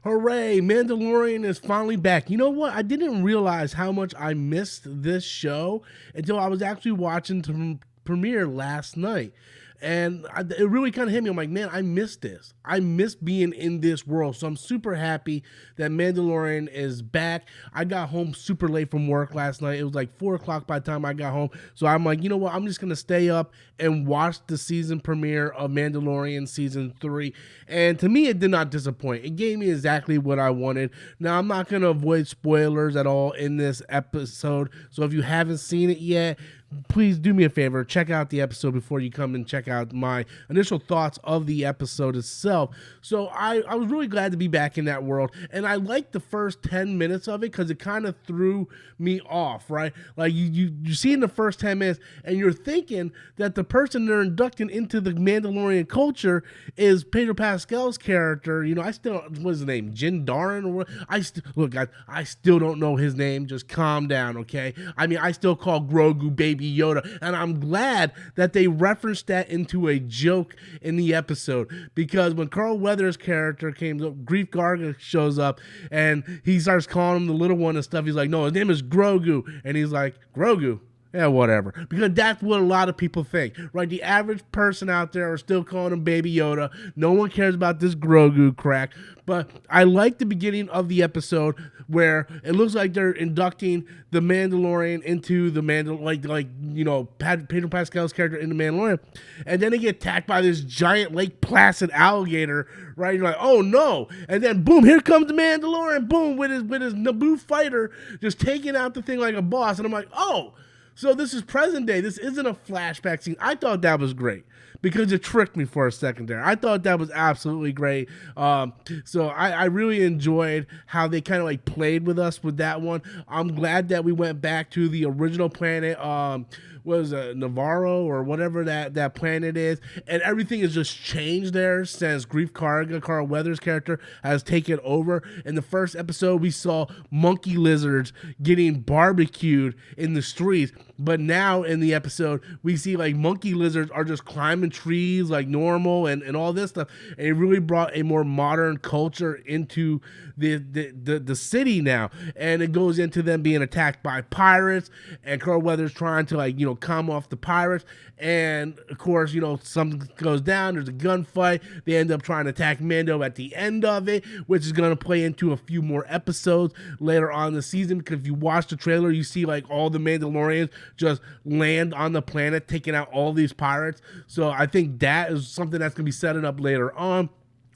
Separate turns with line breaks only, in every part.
Hooray, Mandalorian is finally back. You know what? I didn't realize how much I missed this show until I was actually watching the premiere last night. And it really kind of hit me. I'm like, man, I missed this. I miss being in this world. So I'm super happy that Mandalorian is back. I got home super late from work last night. It was like 4 o'clock by the time I got home. So I'm like, you know what? I'm just going to stay up and watch the season premiere of Mandalorian season 3. And to me, it did not disappoint. It gave me exactly what I wanted. Now, I'm not going to avoid spoilers at all in this episode. So if you haven't seen it yet, please do me a favor, check out the episode before you come and check out my initial thoughts of the episode itself. So I was really glad to be back in that world, and I liked the first 10 minutes of it because it kind of threw me off, right? Like you see in the first 10 minutes, and you're thinking that the person they're inducting into the Mandalorian culture is Pedro Pascal's character. You know, what's his name? Jin Darin? Or what? Look, guys, I still don't know his name. Just calm down, okay? I mean, I still call Grogu Baby Yoda, and I'm glad that they referenced that into a joke in the episode, because when Carl Weathers' character came up, Grief Garga shows up and he starts calling him the little one and stuff. He's like, no, his name is Grogu, and he's like, Grogu? Yeah, whatever. Because that's what a lot of people think, right? The average person out there are still calling him Baby Yoda. No one cares about this Grogu crack. But I like the beginning of the episode where it looks like they're inducting the Mandalorian into the Pedro Pascal's character in the Mandalorian, and then they get attacked by this giant Lake Placid alligator, right? You're like, oh no! And then boom, here comes the Mandalorian, boom, with his Naboo fighter, just taking out the thing like a boss, and I'm like, oh. So this is present day. This isn't a flashback scene. I thought that was great because it tricked me for a second there. I thought that was absolutely great. So I really enjoyed how they kind of like played with us with that one. I'm glad that we went back to the original planet. What was it, Navarro or whatever that planet is, and everything has just changed there since Grief Karga, Carl Weathers' character, has taken over. In the first episode, we saw monkey lizards getting barbecued in the streets, but now in the episode, we see like monkey lizards are just climbing trees like normal and all this stuff, and it really brought a more modern culture into the city now, and it goes into them being attacked by pirates, and Carl Weathers trying to calm off the pirates, and of course, something goes down, there's a gunfight, they end up trying to attack Mando at the end of it, which is going to play into a few more episodes later on in the season, because if you watch the trailer, you see like all the Mandalorians just land on the planet, taking out all these pirates. So I think that is something that's going to be setting up later on.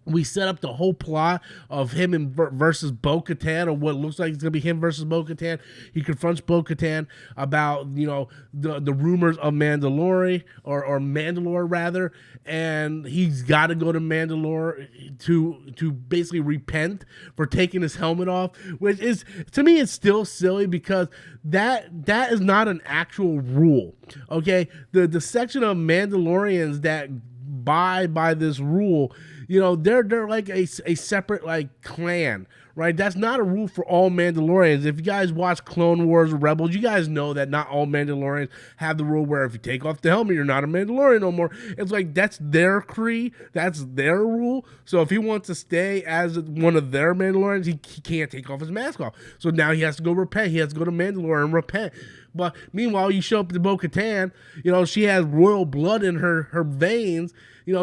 We set up the whole plot of him versus Bo-Katan, or what looks like it's going to be him versus Bo-Katan. He confronts Bo-Katan about, the rumors of Mandalore, or Mandalore rather, and he's got to go to Mandalore to basically repent for taking his helmet off, which is, to me, it's still silly because that is not an actual rule, okay? The section of Mandalorians that by this rule, they're like a separate like clan, right? That's not a rule for all Mandalorians. If you guys watch Clone Wars or Rebels, you guys know that not all Mandalorians have the rule where if you take off the helmet, you're not a Mandalorian no more. It's like that's their creed, that's their rule. So if he wants to stay as one of their Mandalorians, he can't take off his mask off. So now he has to go repent. He has to go to Mandalore and repent. But meanwhile, you show up to Bo-Katan, she has royal blood in her veins.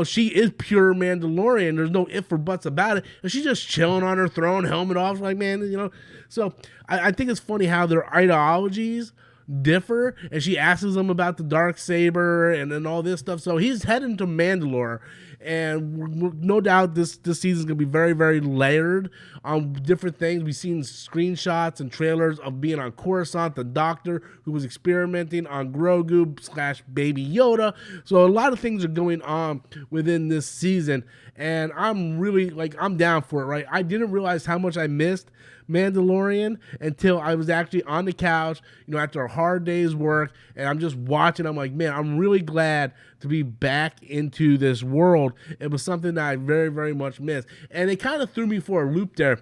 She is pure Mandalorian. There's no if or buts about it. And she's just chilling on her throne, helmet off, like, man, So I think it's funny how their ideologies differ, and she asks him about the Darksaber and all this stuff. So he's heading to Mandalore, and no doubt this season is going to be very, very layered on different things. We've seen screenshots and trailers of being on Coruscant, the Doctor, who was experimenting on Grogu / Baby Yoda. So a lot of things are going on within this season, and I'm really, I'm down for it, right? I didn't realize how much I missed Mandalorian until I was actually on the couch, after a hard day's work, and I'm just watching. I'm like, man, I'm really glad to be back into this world. It was something that I very, very much missed, and it kind of threw me for a loop there,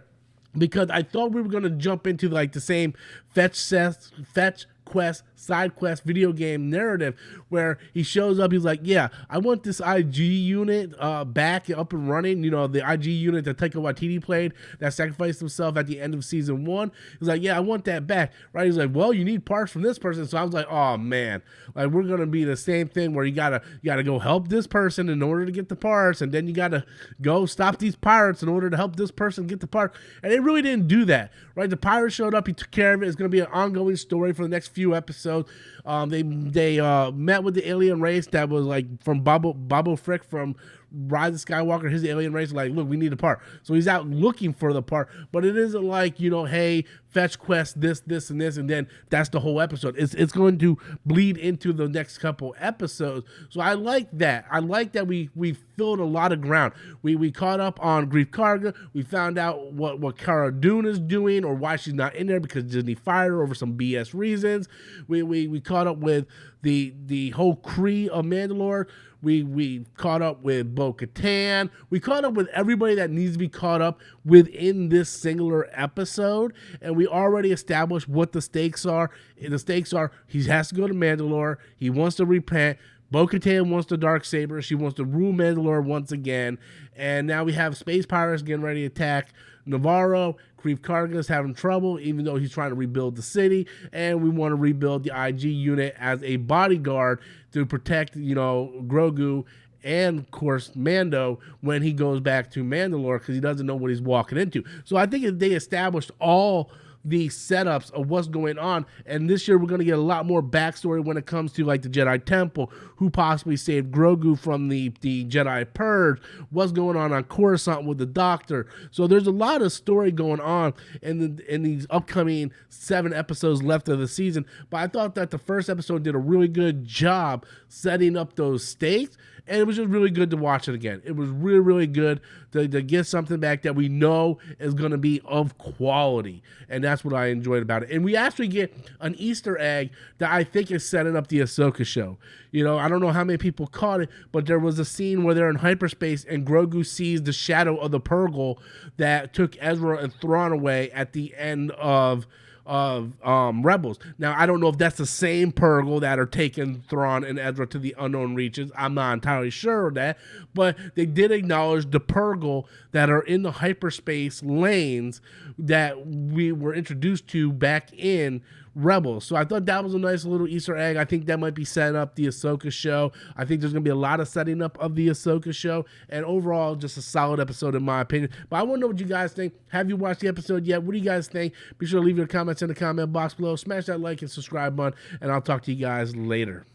because I thought we were going to jump into the same fetch quest side quest video game narrative where he shows up. He's like, yeah, I want this IG unit back up and running. You know, the IG unit that Taika Waititi played that sacrificed himself at the end of season 1. He's like, yeah, I want that back, right? He's like, well, you need parts from this person. So I was like, oh man, like we're gonna be the same thing where you gotta go help this person in order to get the parts, and then you gotta go stop these pirates in order to help this person get the part. And they really didn't do that, right? The pirate showed up, he took care of it. It's gonna be an ongoing story for the next few episodes. They met with the alien race that was like from Babu Frick from Rise of Skywalker. His alien race like, look, we need a part. So he's out looking for the part, but it isn't like, you know, hey, fetch quest this, and this, and then that's the whole episode. It's going to bleed into the next couple episodes. So I like that. I like that we filled a lot of ground. We caught up on Greef Karga. We found out what Cara Dune is doing or why she's not in there because Disney fired her over some BS reasons. We caught up with the whole Kree of Mandalore. We caught up with Bo-Katan. We caught up with everybody that needs to be caught up within this singular episode. And we already established what the stakes are. And the stakes are he has to go to Mandalore. He wants to repent. Bo-Katan wants the Darksaber. She wants to rule Mandalore once again. And now we have space pirates getting ready to attack Navarro. Greef Karga is having trouble, even though he's trying to rebuild the city. And we want to rebuild the IG unit as a bodyguard to protect, you know, Grogu and, of course, Mando when he goes back to Mandalore because he doesn't know what he's walking into. So I think if they established all the setups of what's going on, and this year we're going to get a lot more backstory when it comes to like the Jedi Temple, who possibly saved Grogu from the Jedi Purge, what's going on Coruscant with the Doctor. So there's a lot of story going on in these upcoming 7 episodes left of the season, but I thought that the first episode did a really good job setting up those stakes. And it was just really good to watch it again. It was really, really good to get something back that we know is going to be of quality. And that's what I enjoyed about it. And we actually get an Easter egg that I think is setting up the Ahsoka show. You know, I don't know how many people caught it, but there was a scene where they're in hyperspace and Grogu sees the shadow of the Purgle that took Ezra and Thrawn away at the end of Rebels. Now, I don't know if that's the same Purgle that are taking Thrawn and Ezra to the unknown reaches. I'm not entirely sure of that, but they did acknowledge the Purgle that are in the hyperspace lanes that we were introduced to back in Rebels. So I thought that was a nice little Easter egg. I think that might be setting up the Ahsoka show. I think there's going to be a lot of setting up of the Ahsoka show. And overall, just a solid episode in my opinion. But I want to know what you guys think. Have you watched the episode yet? What do you guys think? Be sure to leave your comments in the comment box below. Smash that like and subscribe button. And I'll talk to you guys later.